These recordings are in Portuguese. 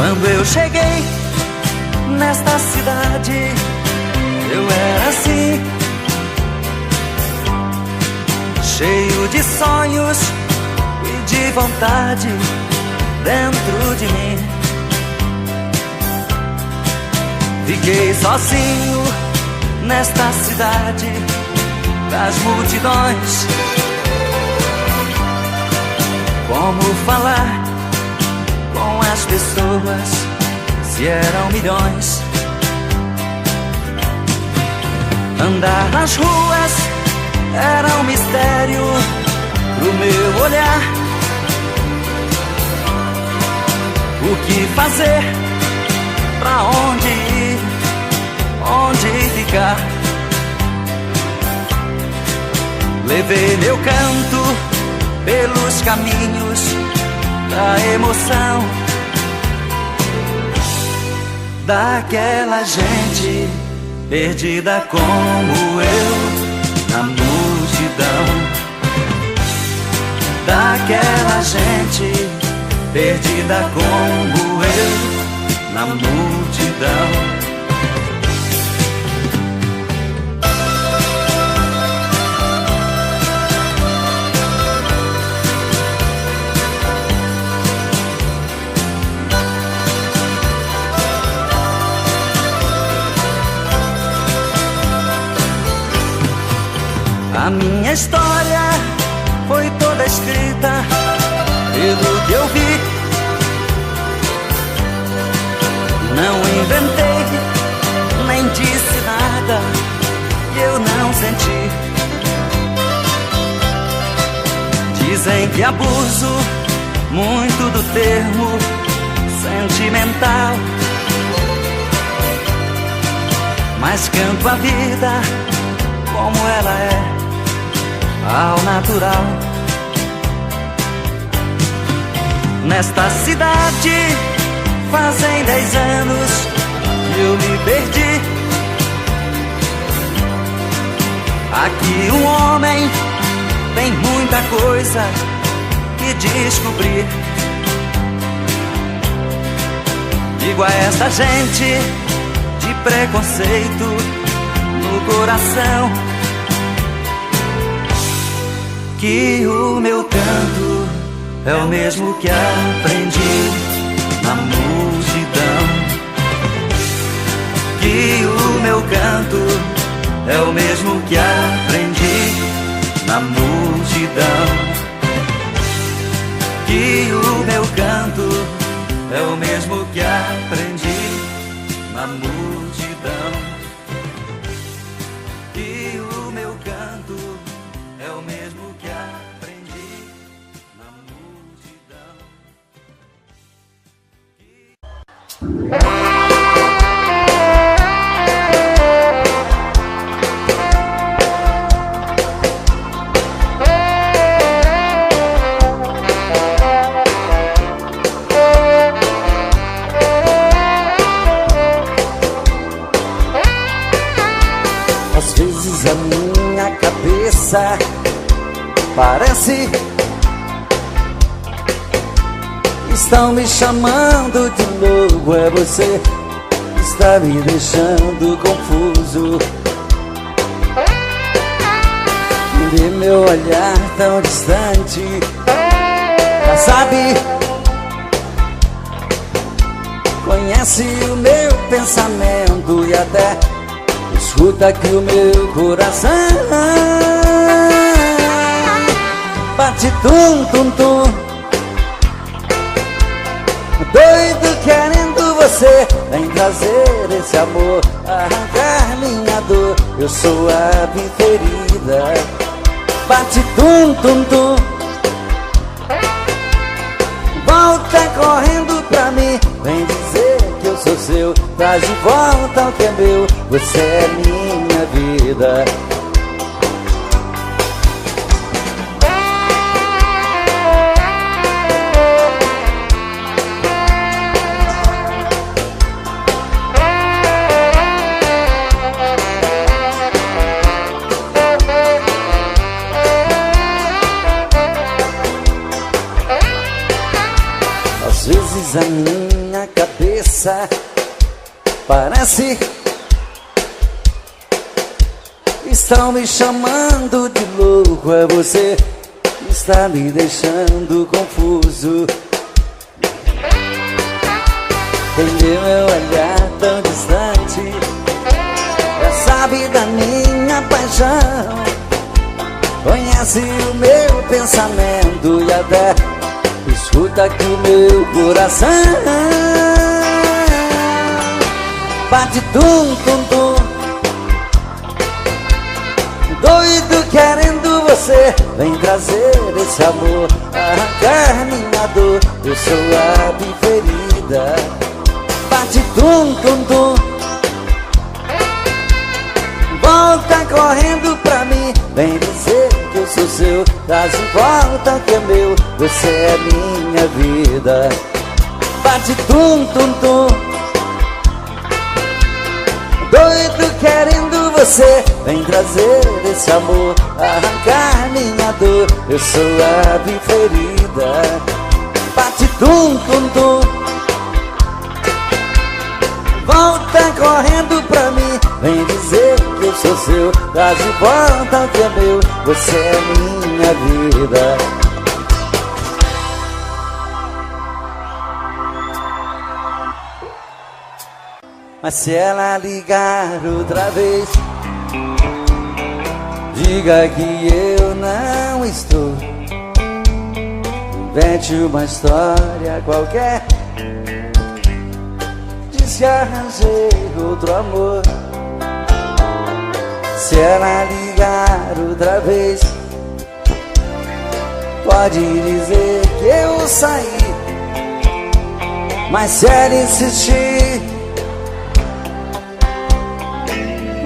Quando eu cheguei nesta cidade, eu era assim, cheio de sonhos e de vontade dentro de mim. Fiquei sozinho nesta cidade das multidões. Como falar com as pessoas se eram milhões? Andar nas ruas era um mistério pro meu olhar. O que fazer? Pra onde ir? Onde ficar? Levei meu canto pelos caminhos da emoção daquela gente perdida como eu na multidão. Daquela gente perdida como eu na multidão. A minha história foi toda escrita pelo que eu vi. Não inventei, nem disse nada que eu não senti. Dizem que abuso muito do termo sentimental, mas canto a vida como ela é, ao natural. Nesta cidade fazem 10 anos que eu me perdi. Aqui um homem tem muita coisa que descobrir. Digo a esta gente de preconceito no coração que o meu canto é o mesmo que aprendi na multidão. Que o meu canto é o mesmo que aprendi na multidão. Que o meu canto é o mesmo que aprendi na multidão. Que o meu canto é o mesmo que aprendi na multidão. Às vezes a minha cabeça parece estão me chamando de louco. É você que está me deixando confuso. Vê meu olhar tão distante, já sabe, conhece o meu pensamento e até escuta que o meu coração bate tum tum tum, doido querendo você. Vem trazer esse amor, arrancar minha dor. Eu sou a preferida. Bate tum tum tum, volta correndo pra mim. Vem dizer que eu sou seu, traz de volta o que é meu. Você é minha vida. Às vezes a minha cabeça cabeça. Parece estão me chamando de louco. É você que está me deixando confuso. Entendeu meu olhar tão distante? Já sabe da minha paixão. Conhece o meu pensamento e até escuta que o meu coração bate tum-tum-tum. Doido querendo você, vem trazer esse amor, arrancar minha dor. Eu sou a preferida. Bate tum-tum-tum. Volta correndo pra mim, vem dizer que eu sou seu. Traz de volta que é meu, você é minha vida. Bate tum-tum-tum. Doido querendo você, vem trazer esse amor, arrancar minha dor. Eu sou a preferida. Bate tum-tum-tum. Volta correndo pra mim, vem dizer que eu sou seu. Traz de volta o que é meu, você é minha vida. Mas se ela ligar outra vez, diga que eu não estou. Invente uma história qualquer, diz que arranjei outro amor. Se ela ligar outra vez, pode dizer que eu saí. Mas se ela insistir,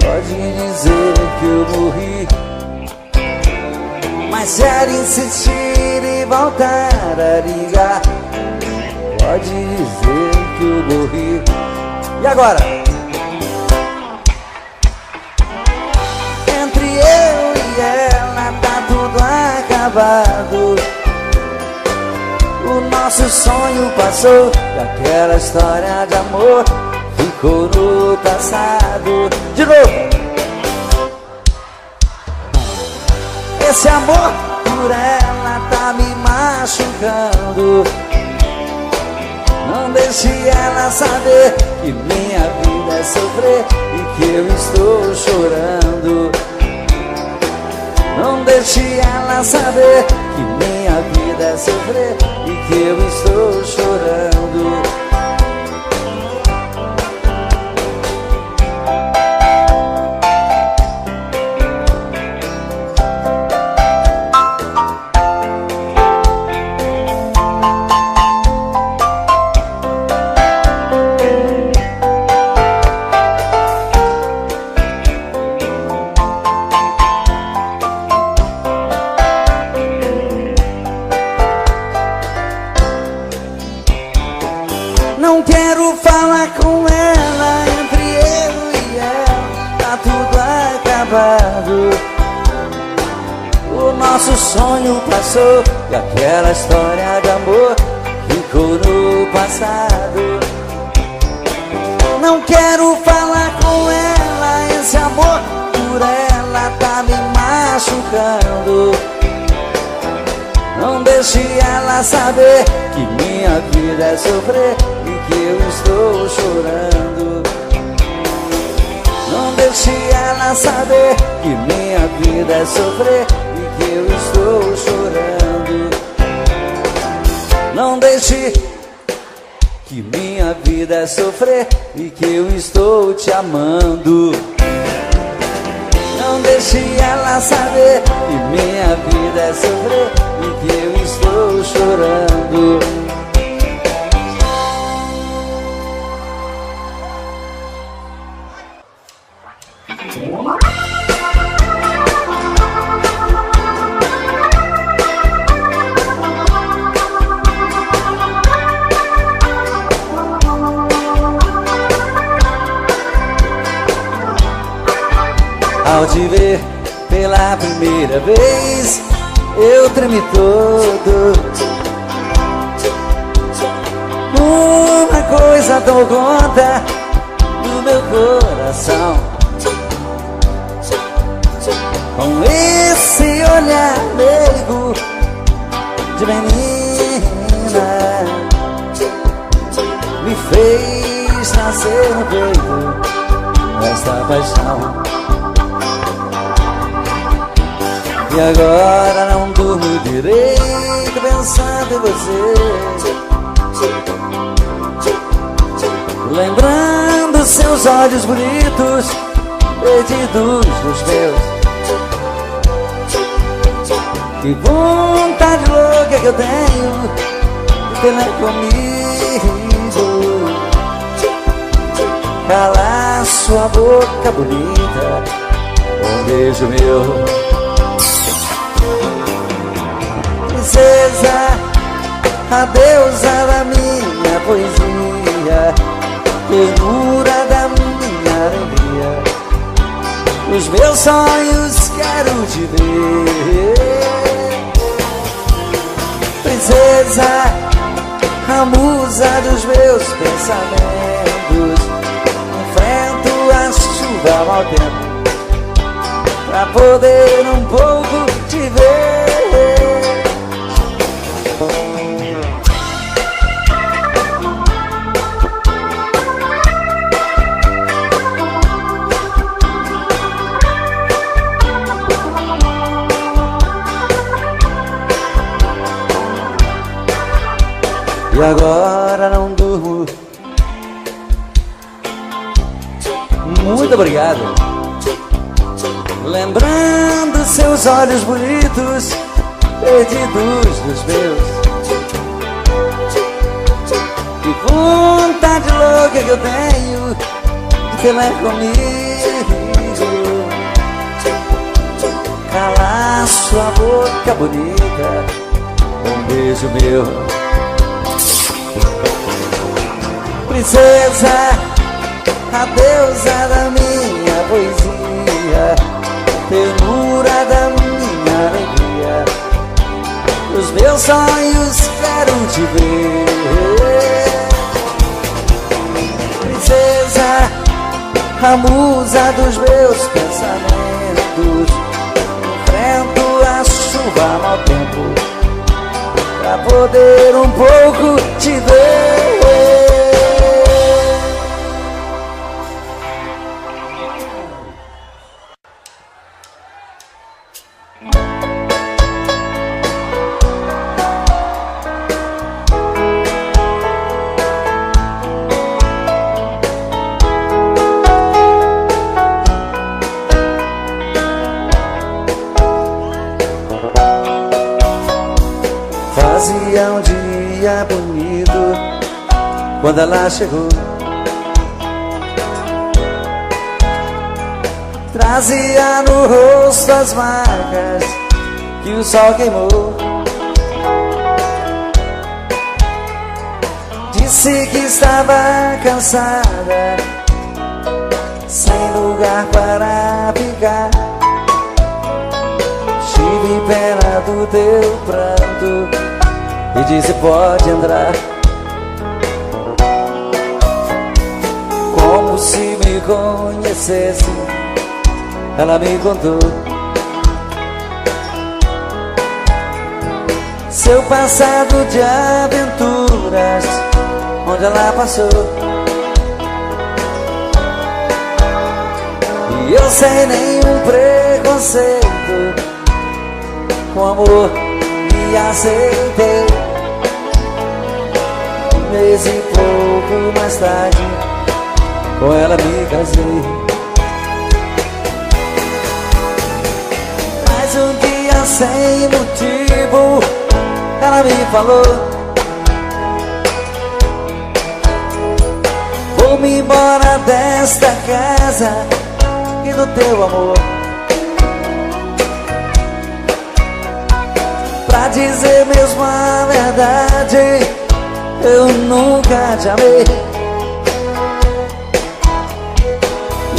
pode dizer que eu morri. Mas se ela insistir e voltar a ligar, pode dizer que eu morri. E agora? Entre eu e ela tá tudo acabado. O nosso sonho passou e aquela história de amor ficou no passado. De novo. Esse amor por ela tá me machucando. Não deixe ela saber que minha vida é sofrer e que eu estou chorando. Não deixe ela saber que minha vida é sofrer e que eu estou chorando. Não quero falar com ela, entre eu e ela tá tudo acabado. O nosso sonho passou e aquela história de amor ficou no passado. Não quero falar com ela, esse amor por ela tá me machucando. Não deixe ela saber que minha vida é sofrer e que eu estou chorando. Não deixe ela saber que minha vida é sofrer e que eu estou chorando. Não deixe que minha vida é sofrer e que eu estou te amando. Não deixe ela saber que minha vida é sofrer e que eu estou chorando. Ao te ver pela primeira vez, eu tremi todo. Uma coisa tomou conta do meu coração, com esse olhar meigo de menina, me fez nascer no peito esta paixão. E agora não durmo direito pensando em você, lembrando seus olhos bonitos perdidos dos meus. Que vontade louca que eu tenho de ter comigo, calar sua boca bonita com um beijo meu. Princesa, a deusa da minha poesia, ternura da minha alegria, os meus sonhos quero te ver. Princesa, a musa dos meus pensamentos, enfrento a chuva ao mau tempo pra poder um pouco te ver. E agora não durmo. Muito obrigado. Lembrando seus olhos bonitos perdidos dos meus. Que vontade louca que eu tenho de ter mais comigo, calar sua boca bonita com um beijo meu. Princesa, a deusa da minha poesia, ternura da minha alegria, os meus sonhos quero te ver. Princesa, a musa dos meus pensamentos, enfrento a chuva ao mau tempo pra poder um pouco te ver. Fazia um dia bonito quando ela chegou, trazia no rosto as marcas que o sol queimou. Disse que estava cansada, sem lugar para ficar. Tive pena do teu pranto e disse pode entrar, como se me conhecesse. Ela me contou seu passado de aventuras, onde ela passou. E eu sem nenhum preconceito, com amor me aceitei. Um mês e pouco mais tarde, com ela me casei. Mas um dia sem motivo, ela me falou: vou-me embora desta casa e do teu amor, pra dizer mesmo a verdade, eu nunca te amei.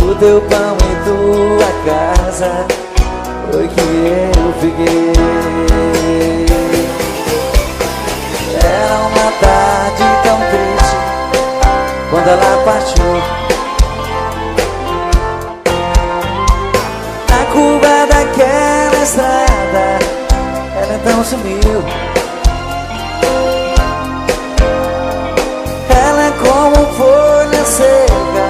O teu pão e tua casa foi que eu fiquei. Era uma tarde tão triste partiu. Na curva daquela estrada ela então sumiu. Ela é como folha seca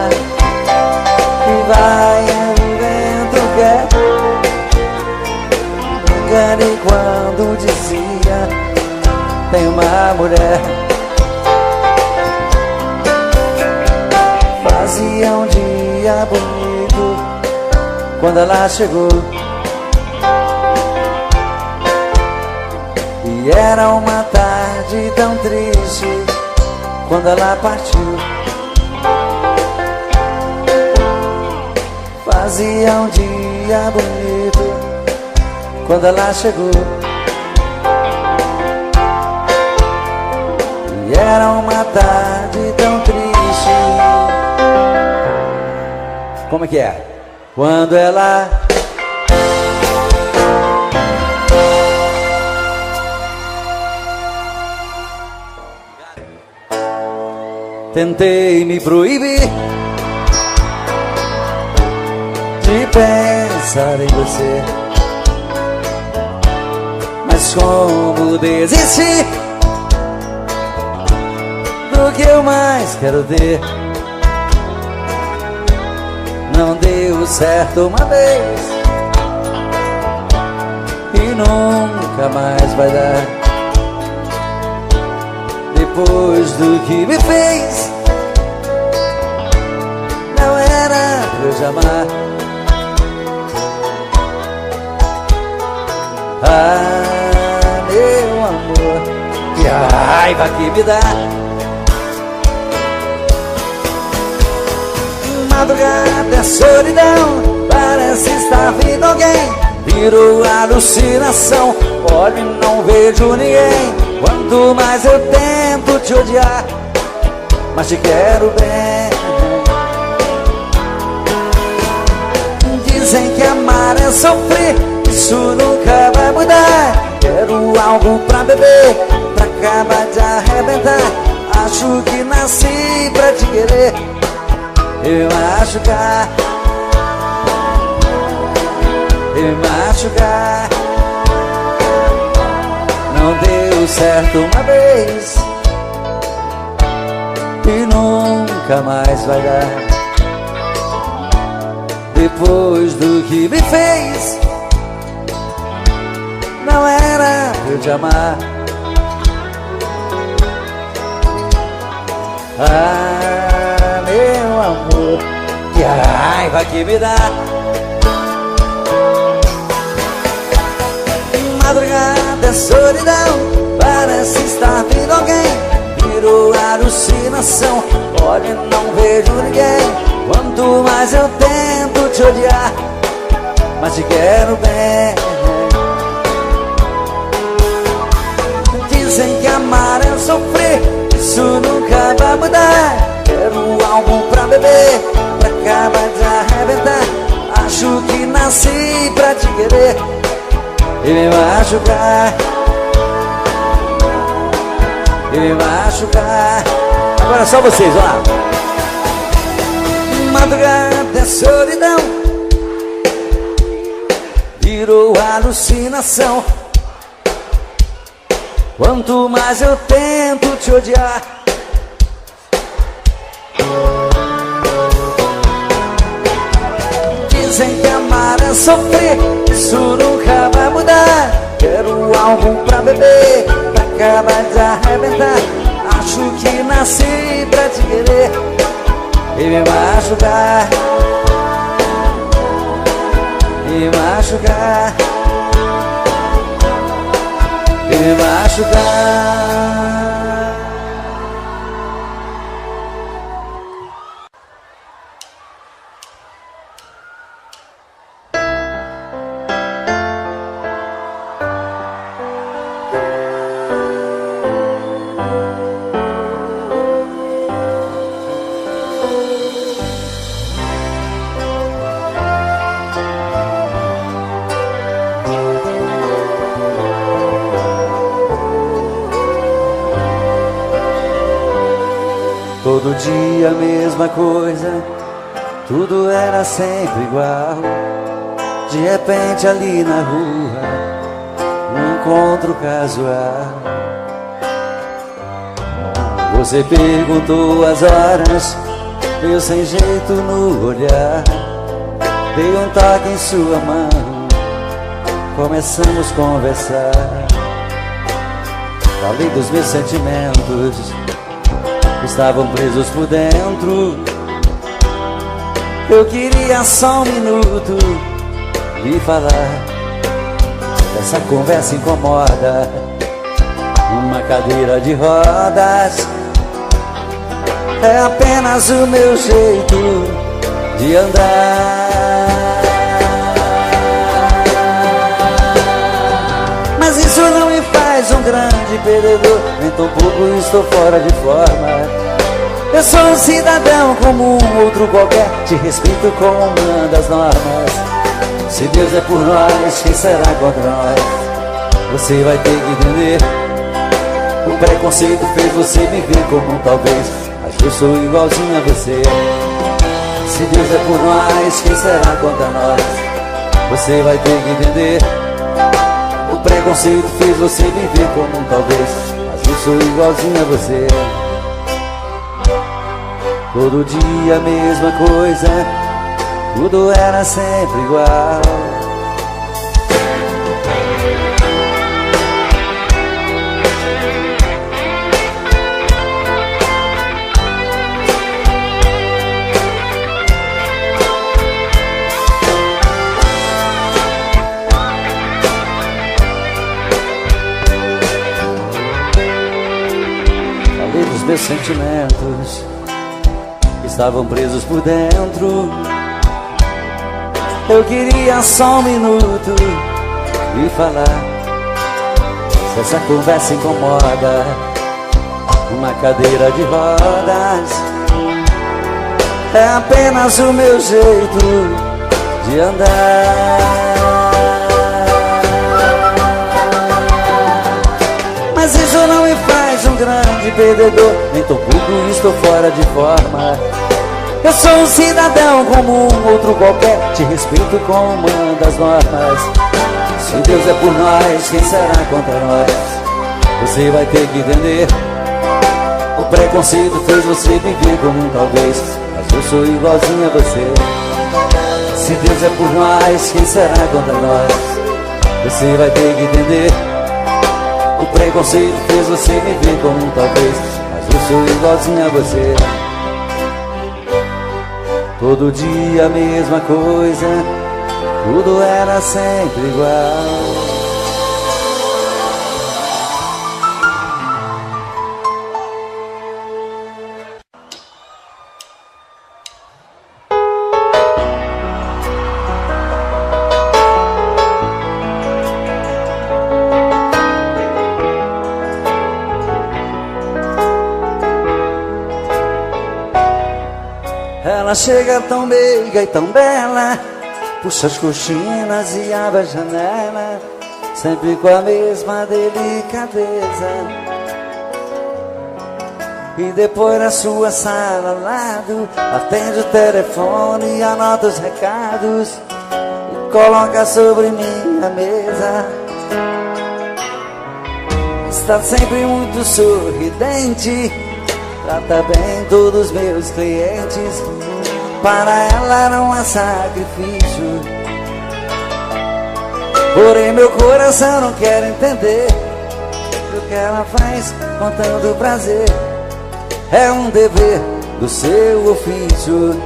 que vai onde o vento quer. Me enganei quando dizia tem uma mulher. Fazia um dia bonito quando ela chegou, e era uma tarde tão triste quando ela partiu. Fazia um dia bonito quando ela chegou, e era uma tarde tão triste. Como é que é? Quando ela tentei me proibir de pensar em você, mas como desistir do que eu mais quero ter? Não deu certo uma vez e nunca mais vai dar. Depois do que me fez, não era pra eu te amar. Ah, meu amor, que raiva que me dá. Madrugada é solidão, parece estar vindo alguém. Virou alucinação, olho e não vejo ninguém. Quanto mais eu tento te odiar, mas te quero bem. Dizem que amar é sofrer, isso nunca vai mudar. Quero algo pra beber, pra acabar de arrebentar. Acho que nasci pra te querer e machucar, e machucar. Não deu certo uma vez e nunca mais vai dar. Depois do que me fez, não era pra eu te amar. Ah, meu amor, que raiva que me dá. Madrugada é solidão, parece estar vindo alguém. Virou alucinação, olho e não vejo ninguém. Quanto mais eu tento te odiar, mas te quero bem. Dizem que amar é sofrer, isso nunca vai mudar. Quero algo pra beber, pra acabar de arrebentar. Acho que nasci pra te querer e me machucar, e me machucar. Agora só vocês, ó lá. Madrugada é solidão, virou alucinação. Quanto mais eu tento te odiar, dizem que amar é sofrer, isso nunca vai mudar. Quero algo pra beber, pra acabar de arrebentar. Acho que nasci pra te querer e me machucar, e me machucar, e me machucar. Todo dia a mesma coisa, tudo era sempre igual. De repente ali na rua, um encontro casual. Você perguntou as horas, eu sem jeito no olhar. Dei um toque em sua mão, começamos a conversar. Falei dos meus sentimentos, estavam presos por dentro. Eu queria só um minuto lhe falar. Essa conversa incomoda, uma cadeira de rodas é apenas o meu jeito de andar. Mas isso não me faz um grande perdedor, nem tão pouco estou fora de forma. Eu sou um cidadão como um outro qualquer, te respeito como uma das normas. Se Deus é por nós, quem será contra nós? Você vai ter que entender. O preconceito fez você me ver como um talvez, mas eu sou igualzinho a você. Se Deus é por nós, quem será contra nós? Você vai ter que entender. O preconceito fez você me ver como um talvez, mas eu sou igualzinho a você. Todo dia a mesma coisa, tudo era sempre igual. Falei dos meus sentimentos, estavam presos por dentro. Eu queria só um minuto e falar. Se essa conversa incomoda, uma cadeira de rodas é apenas o meu jeito de andar. Mas isso não me faz um grande perdedor, nem tão pouco estou fora de forma. Eu sou um cidadão como um outro qualquer, te respeito como uma das normas. Se Deus é por nós, quem será contra nós? Você vai ter que entender. O preconceito fez você me ver como um talvez, mas eu sou igualzinho a você. Se Deus é por nós, quem será contra nós? Você vai ter que entender. O preconceito fez você me ver como um talvez, mas eu sou igualzinho a você. Todo dia a mesma coisa, tudo era sempre igual. Ela chega tão meiga e tão bela, puxa as cortinas e abre a janela, sempre com a mesma delicadeza. E depois na sua sala ao lado, atende o telefone e anota os recados e coloca sobre minha mesa. Está sempre muito sorridente, trata bem todos os meus clientes. Para ela não há sacrifício, porém meu coração não quer entender o que ela faz com tanto prazer. É um dever do seu ofício.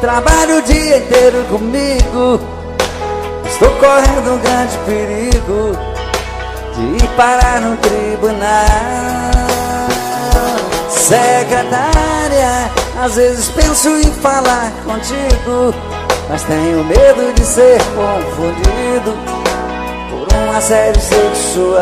Trabalho o dia inteiro comigo, estou correndo um grande perigo de ir parar no tribunal. Secretária, às vezes penso em falar contigo, mas tenho medo de ser confundido por um assédio sexual.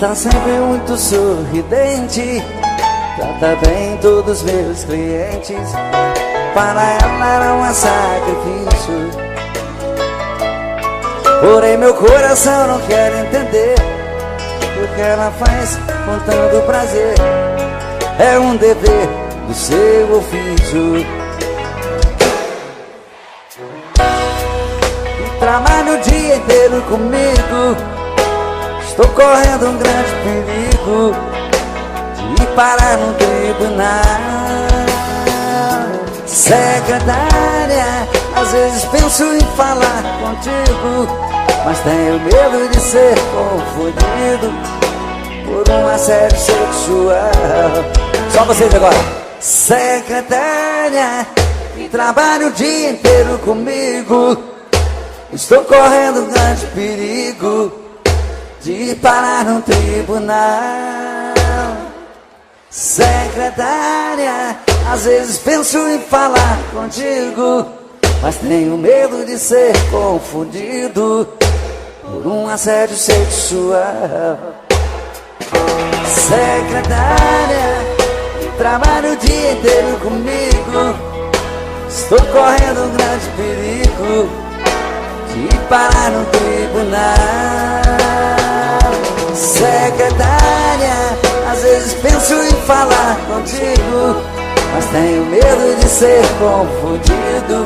está sempre muito sorridente, trata bem todos meus clientes. Para ela era um sacrifício, porém meu coração não quer entender o que ela faz com tanto prazer. É um dever do seu ofício. Trabalho o dia inteiro comigo, estou correndo um grande perigo de parar no tribunal. Secretária, às vezes penso em falar contigo, mas tenho medo de ser confundido por um assédio sexual. Só vocês agora. Secretária, que trabalha o dia inteiro comigo, estou correndo um grande perigo de parar no tribunal. Secretária, às vezes penso em falar contigo, mas tenho medo de ser confundido por um assédio sexual. Secretária, trabalha o dia inteiro comigo, estou correndo um grande perigo de parar no tribunal. Secretária, às vezes penso em falar contigo, mas tenho medo de ser confundido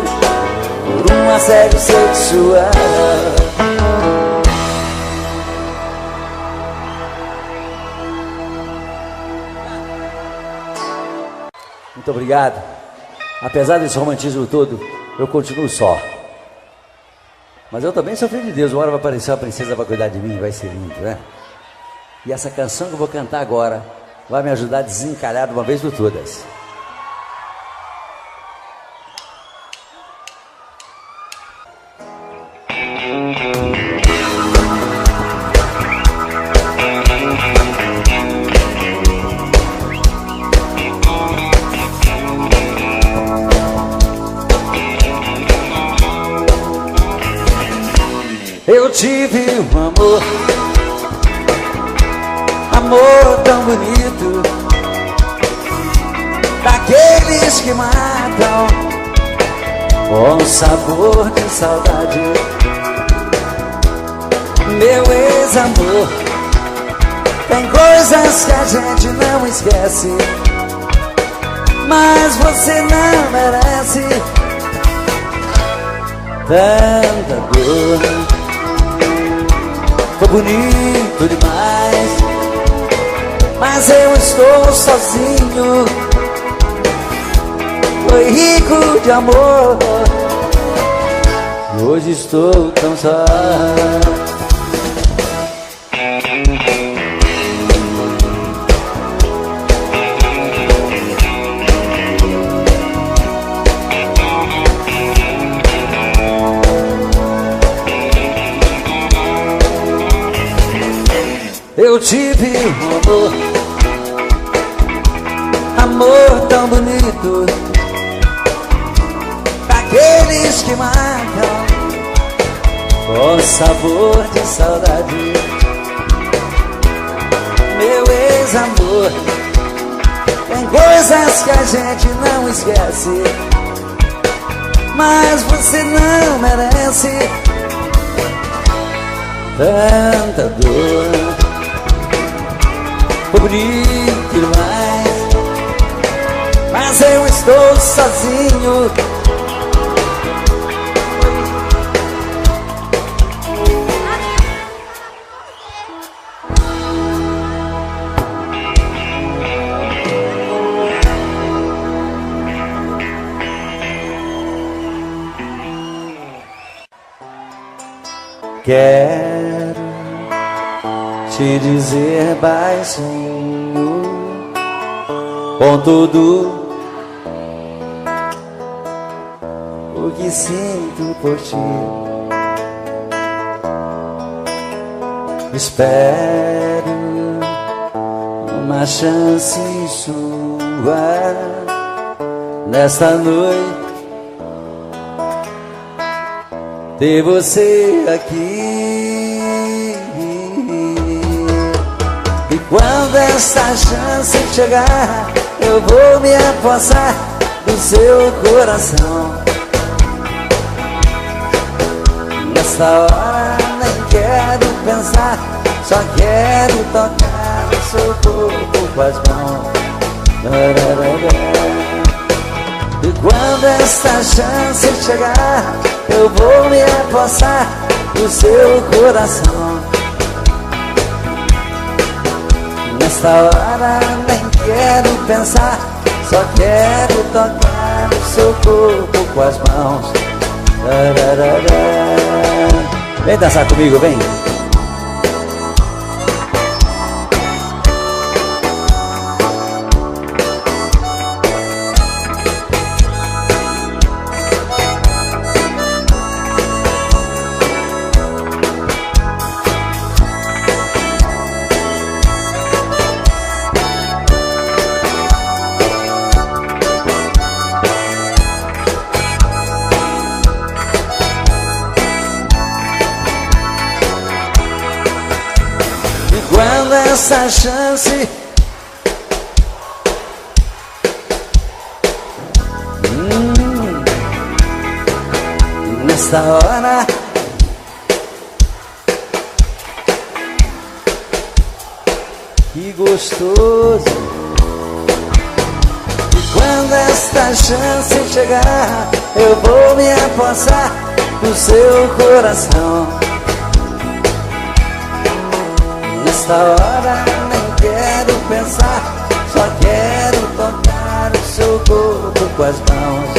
por um assédio sexual. Muito obrigado. Apesar desse romantismo todo, eu continuo só. Mas eu também sou filho de Deus. Uma hora vai aparecer uma princesa para cuidar de mim, vai ser lindo, né? E essa canção que eu vou cantar agora vai me ajudar a desencalhar de uma vez por todas. Eu tive um amor tão bonito, daqueles que matam com sabor de saudade. Meu ex-amor, tem coisas que a gente não esquece, mas você não merece tanta dor. Foi bonito demais, mas eu estou sozinho. Foi rico de amor, hoje estou tão só. Eu tive um amor tão bonito, daqueles que matam com sabor de saudade. Meu ex-amor, tem coisas que a gente não esquece, mas você não merece tanta dor. Foi bonito demais, mas eu estou sozinho. Quero te dizer baixinho, com tudo o que sinto por ti. Espero uma chance sua nesta noite, ter você aqui. quando essa chance chegar, eu vou me apossar do seu coração. Nessa hora nem quero pensar, só quero tocar no seu corpo com as mãos. E quando essa chance chegar, eu vou me apossar do seu coração. Nessa hora nem quero pensar, só quero tocar no seu corpo com as mãos. Vem dançar comigo, vem. Quando essa chance nessa hora que gostoso. E quando esta chance chegar, eu vou me apossar do seu coração. Nesta hora nem quero pensar, só quero tocar o seu corpo com as mãos.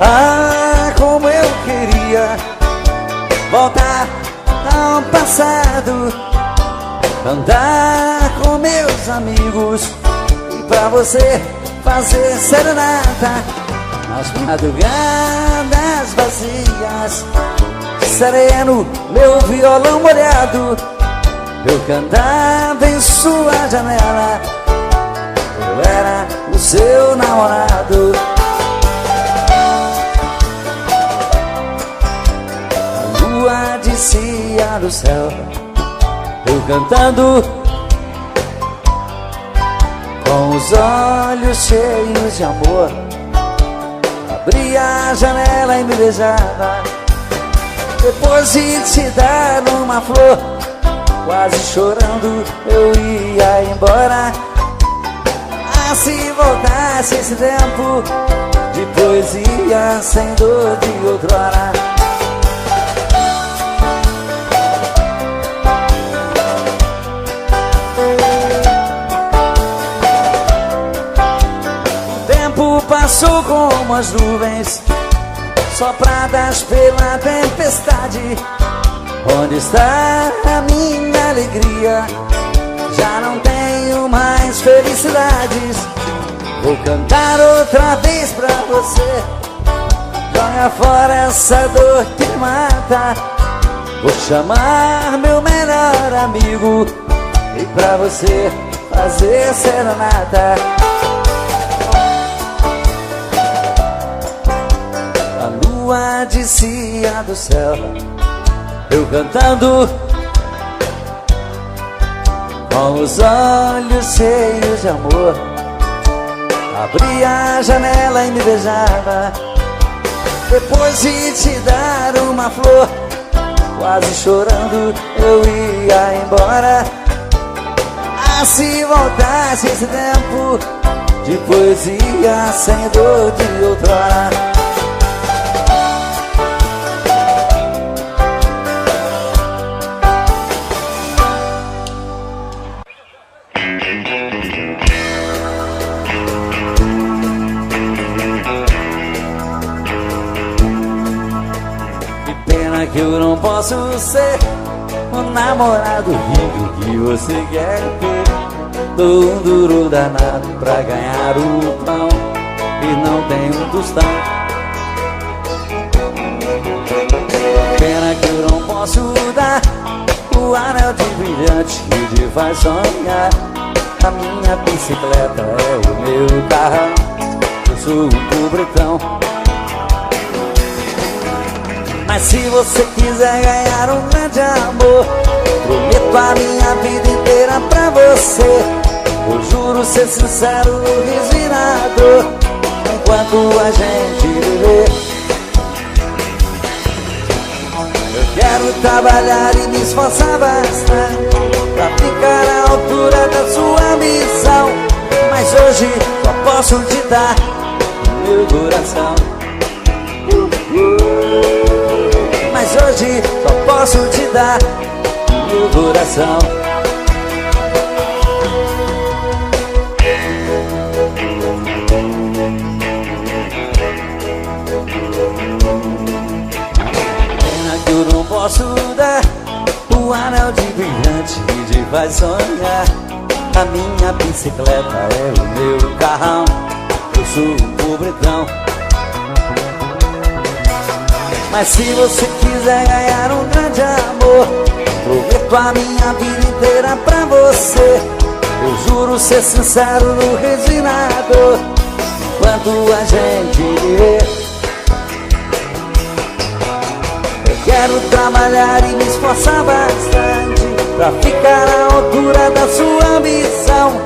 Ah, como eu queria voltar ao passado, andar com meus amigos e pra você fazer serenata nas madrugadas vazias. Sereno, meu violão molhado, eu cantava em sua janela. Eu era o seu namorado. A lua descia do céu, eu cantando com os olhos cheios de amor. Abria a janela e me beijava, depois de te dar uma flor. Quase chorando eu ia embora. Ah, se voltasse esse tempo de poesia sem dor de outrora. Passou como as nuvens sopradas pela tempestade. Onde está a minha alegria? Já não tenho mais felicidades. Vou cantar outra vez pra você. Joga fora essa dor que mata. Vou chamar meu melhor amigo e pra você fazer serenata. Lua descia do céu, eu cantando com os olhos cheios de amor. Abria a janela e me beijava, depois de te dar uma flor. Quase chorando eu ia embora. Ah, se voltasse esse tempo de poesia sem dor de outrora. Que eu não posso ser o namorado rico que você quer ter. Dou um duro danado pra ganhar o pão e não tenho um tostão. Pena que eu não posso dar o anel de brilhante que te faz sonhar. A minha bicicleta é o meu carrão, eu sou um pobretão. Mas se você quiser ganhar um grande amor, prometo a minha vida inteira pra você. Eu juro ser sincero, resinado, enquanto a gente viver. Eu quero trabalhar e me esforçar bastante pra ficar à altura da sua missão. Mas hoje só posso te dar o meu coração. Mas hoje só posso te dar o meu coração. Pena que eu não posso dar o anel de brilhante que te faz sonhar. A minha bicicleta é o meu carrão, eu sou um pobretão. Mas se você quiser ganhar um grande amor, prometo a minha vida inteira pra você. Eu juro ser sincero no resinado, enquanto a gente viver. Eu quero trabalhar e me esforçar bastante pra ficar à altura da sua ambição.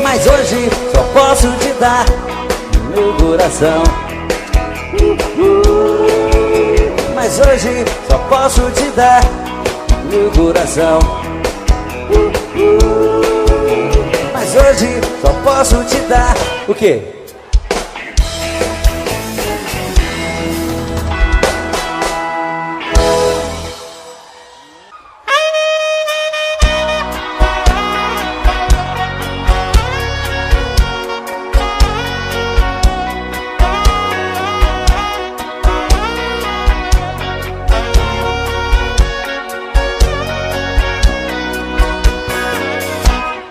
Mas hoje só posso te dar o meu coração. Mas hoje só posso te dar meu coração. Mas hoje só posso te dar o quê?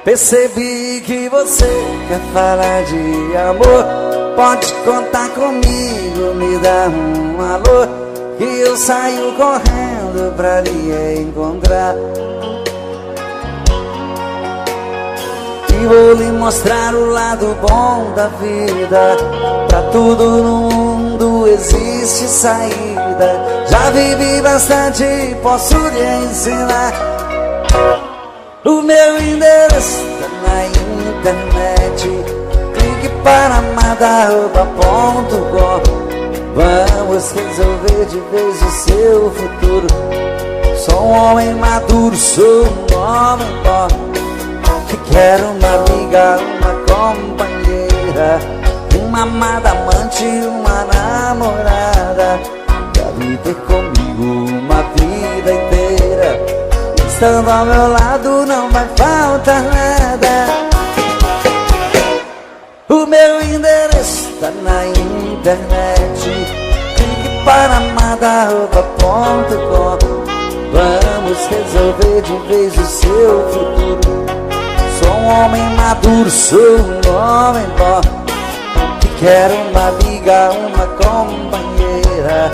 Percebi que você quer falar de amor. Pode contar comigo, me dá um alô, que eu saio correndo pra lhe encontrar. E vou lhe mostrar o lado bom da vida. Pra tudo no mundo existe saída. Já vivi bastante, posso lhe ensinar. O meu endereço tá na internet. Clique para madarroba.com. Vamos resolver de vez o seu futuro. Sou um homem maduro, sou um homem bom, que quero uma amiga, uma companheira, uma amada amante, uma namorada, pra viver comigo uma vida inteira. Estando ao meu lado não vai faltar nada. O meu endereço tá na internet. Clique para madarroba.com. Vamos resolver de vez o seu futuro. Sou um homem maduro, sou um homem bom, que quero uma amiga, uma companheira,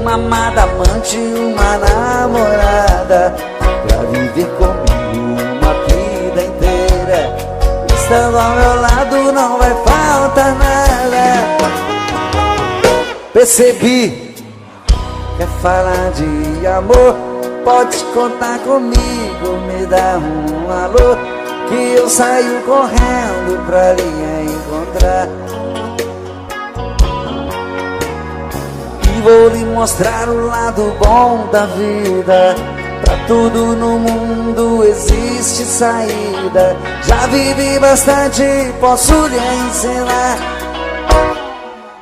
uma amada amante, uma namorada, pra viver comigo uma vida inteira. Estando ao meu lado não vai faltar nada. Percebi, quer falar de amor, pode contar comigo, me dá um alô, que eu saio correndo pra lhe encontrar. E vou lhe mostrar o lado bom da vida. Pra tudo no mundo existe saída. Já vivi bastante, posso lhe ensinar.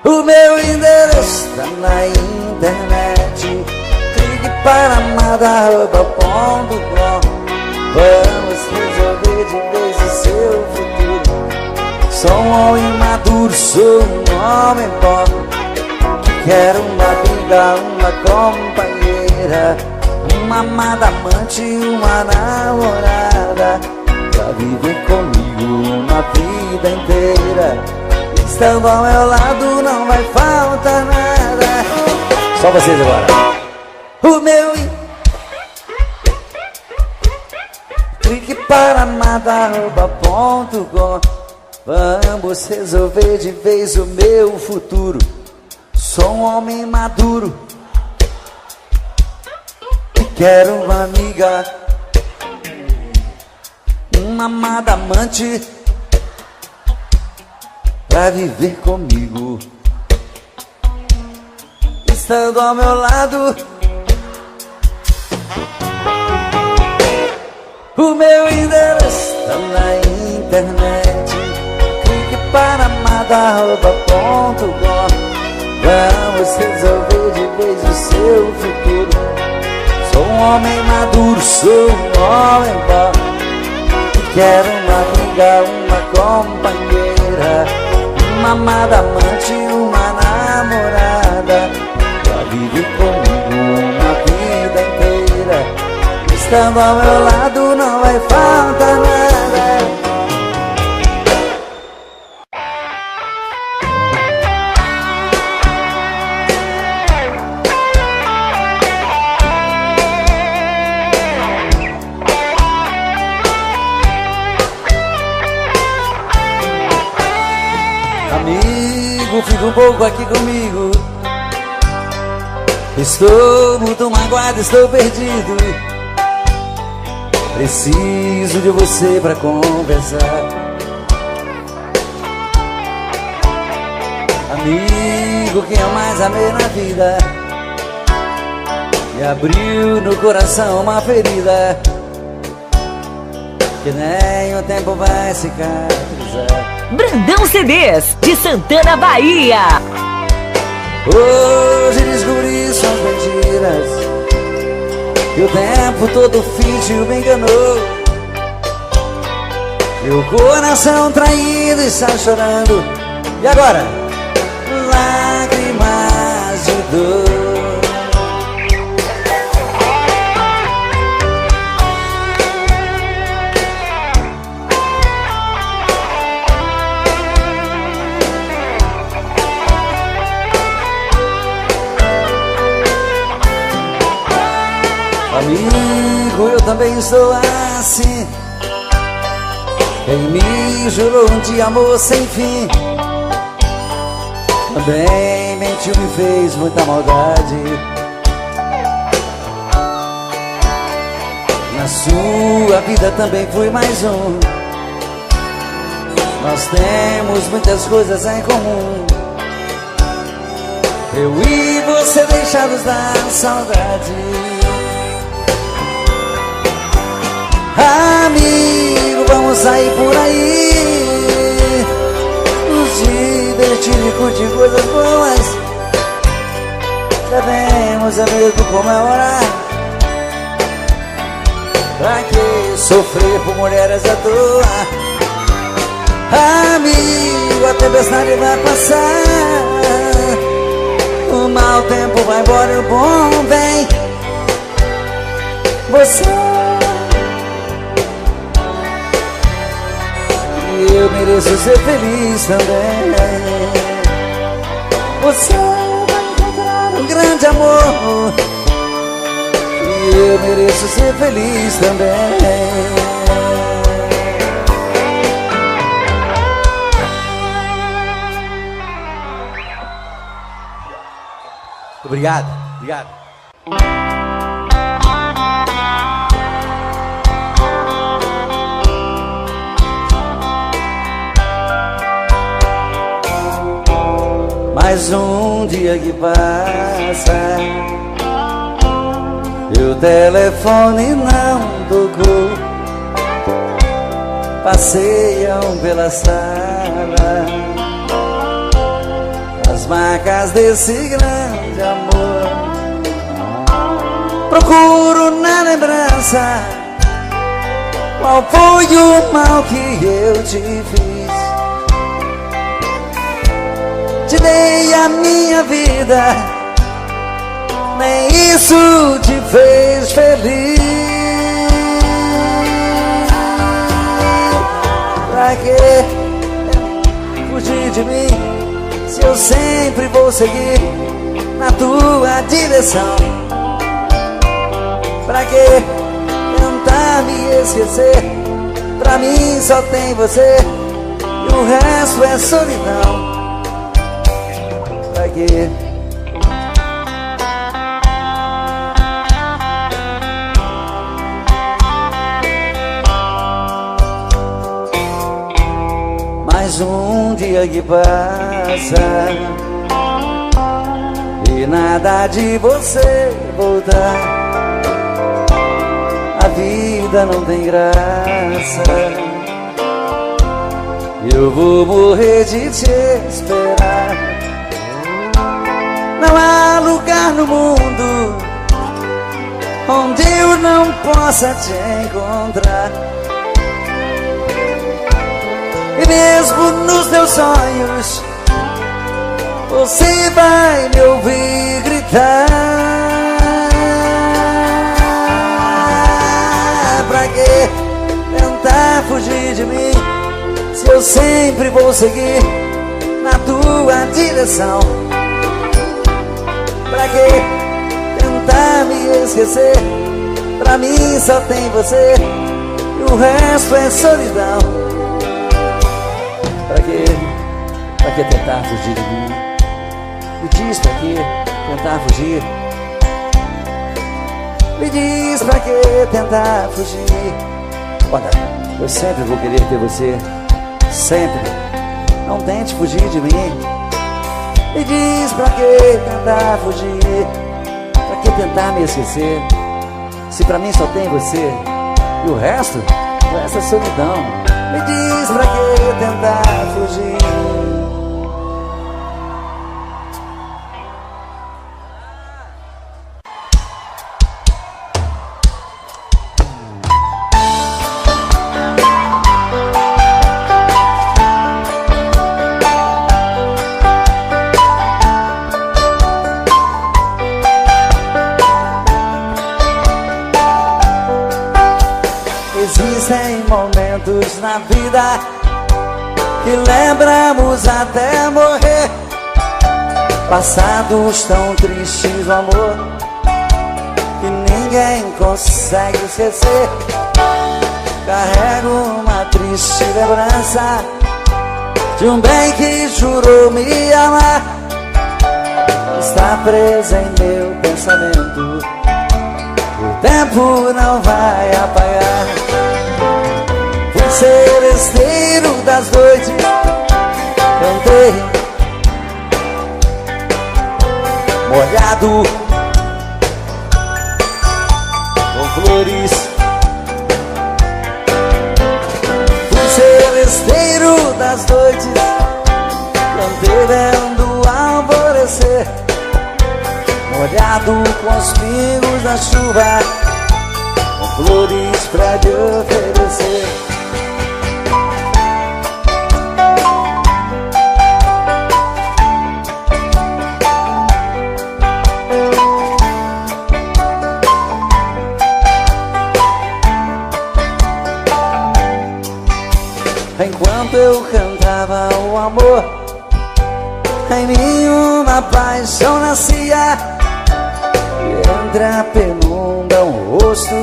O meu endereço tá na internet. Clique para madarroba.com. Vamos resolver de vez o seu futuro. Sou um homem maduro, sou um homem bom, que quero uma amiga, uma companheira, uma amada amante, uma namorada, pra viver comigo uma vida inteira. Estando ao meu lado não vai faltar nada. Só vocês agora. O meu clique paramada@com. Vamos resolver de vez o meu futuro. Sou um homem maduro e quero uma amiga, uma amada amante pra viver comigo. Estando ao meu lado, o meu endereço está na internet. Clique para paramada@com. Vamos resolver de vez o seu futuro. Sou um homem maduro, sou um homem bom e quero uma amiga, uma companheira, uma amada amante, uma namorada pra viver comigo uma vida inteira. Estando ao meu lado não vai faltar nada. Amigo, fica um pouco aqui comigo. Estou muito magoado, estou perdido. Preciso de você pra conversar. Amigo, quem eu mais amei na vida e abriu no coração uma ferida que nem o tempo vai cicatrizar. Brandão CDs, de Santana, Bahia. Hoje descobri suas mentiras e o tempo todo fingiu, me enganou. Meu coração traído está chorando. E agora? Lágrimas de dor. Amigo, eu também estou assim. Quem me jurou de amor sem fim também mentiu, me fez muita maldade. Na sua vida também fui mais um. Nós temos muitas coisas em comum. Eu e você deixados da saudade. Amigo, vamos sair por aí, nos divertir e curtir coisas boas. Devemos, amigo, comemorar. Pra que sofrer por mulheres à toa? Amigo, a tempestade vai passar. O mau tempo vai embora e o bom vem. Você, eu mereço ser feliz também. Você vai encontrar um grande amor e eu mereço ser feliz também. Obrigado, obrigado. Mais um dia que passa e o telefone não tocou. Passeiam pela sala as marcas desse grande amor. Procuro na lembrança qual foi o mal que eu te fiz. Te dei a minha vida, nem isso te fez feliz. Pra que fugir de mim, se eu sempre vou seguir na tua direção? Pra que tentar me esquecer, Pra mim só tem você e o resto é solidão. Pra quê? Mais um dia que passa e nada de você voltar. A vida não tem graça. Eu vou morrer de te esperar. Não há lugar no mundo onde eu não possa te encontrar. E mesmo nos teus sonhos você vai me ouvir gritar. Pra que tentar fugir de mim se eu sempre vou seguir na tua direção? Pra que tentar me esquecer? Pra mim só tem você e o resto é solidão. Pra que tentar fugir de mim? Me diz pra que tentar fugir. Me diz pra que tentar fugir. Olha, eu sempre vou querer ter você. Sempre. Não tente fugir de mim. Me diz pra que tentar fugir. Pra que tentar me esquecer? Se pra mim só tem você e o resto é solidão. Me diz pra que tentar fugir. Existem momentos na vida que lembramos até morrer, passados tão tristes do amor que ninguém consegue esquecer. Carrego uma triste lembrança de um bem que jurou me amar. Está presa em meu pensamento, o tempo não vai apagar. Fui seresteiro das noites, cantei molhado com flores. Fui seresteiro das noites, cantei vendo o alvorecer, molhado com os pingos da chuva, com flores pra te oferecer. Enquanto eu cantava o amor, em mim uma paixão nascia. E entre a penumbra um rosto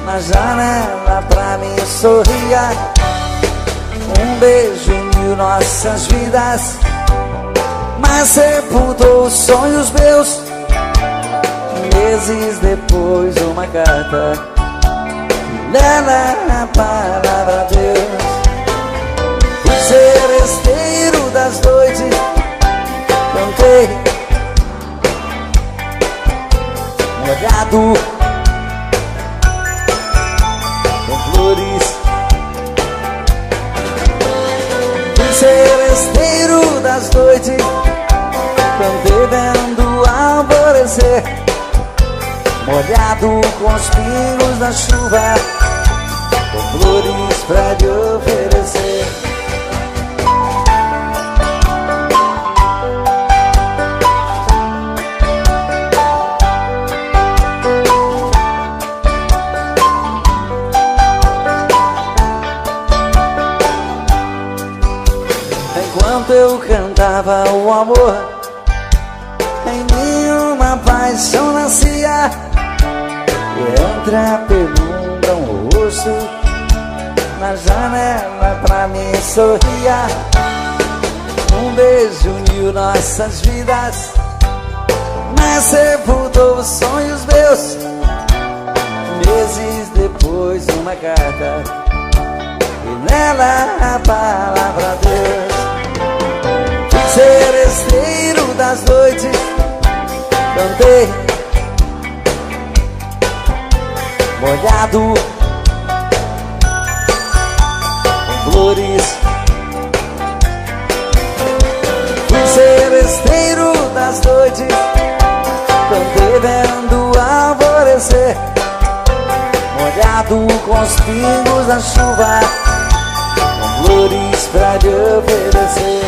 na janela pra mim sorria. Um beijo uniu nossas vidas, mas sepultou os sonhos meus. Meses depois uma carta, nela a palavra Deus. Fui seresteiro das noites, cantei molhado com flores. Fui seresteiro das noites, cantei vendo o alvorecer, molhado com os pingos da chuva, com flores pra te oferecer. Enquanto eu cantava o amor, em mim uma paixão nascia. E entre a penumbra um rosto na janela pra me sorria. Um beijo uniu nossas vidas, mas sepultou os sonhos meus. Meses depois uma carta, e nela a palavra Deus. Fui seresteiro das noites, cantei molhado com flores. Fui seresteiro das noites, cantei vendo alvorecer, molhado com os pingos da chuva, com flores pra te oferecer.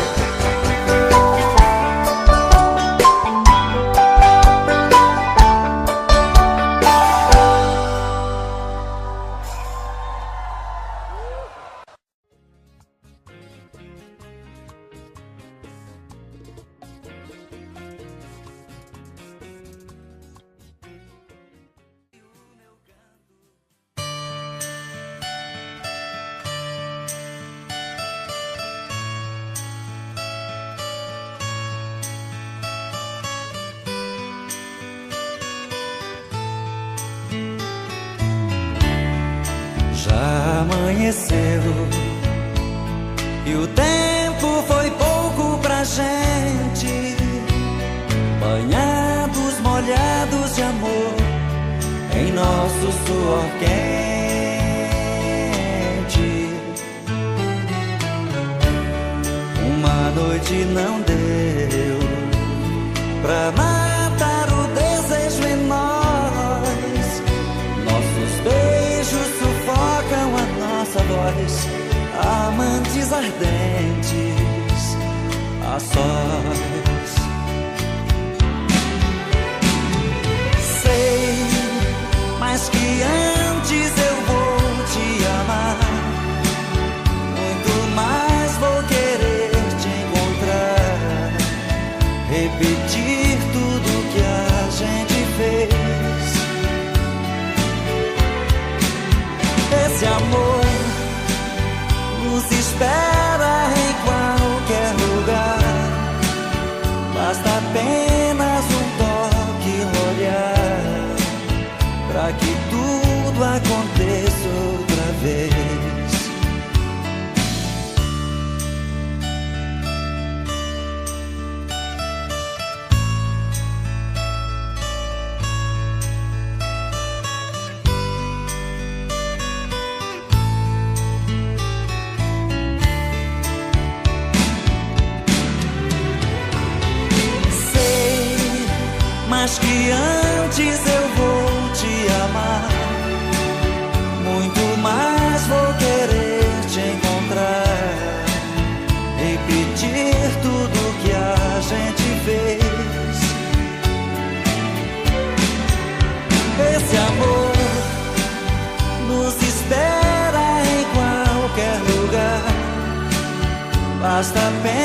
Já amanheceu e o tempo foi pouco pra gente, banhados, molhados de amor em nosso suor quente. Uma noite não deu pra matar o desejo em nós. Nossos beijos sufocam a nossa voz, amantes ardentes a sós. Sei, mas que antes eu vou te amar, muito mais vou querer te encontrar, repetir tudo que a gente fez. Esse amor nos espera em qualquer lugar, basta apenas um toque, olhar, pra que tudo aconteça outra vez. Mas que antes eu vou te amar, muito mais vou querer te encontrar, repetir tudo que a gente fez. Esse amor nos espera em qualquer lugar, basta apenas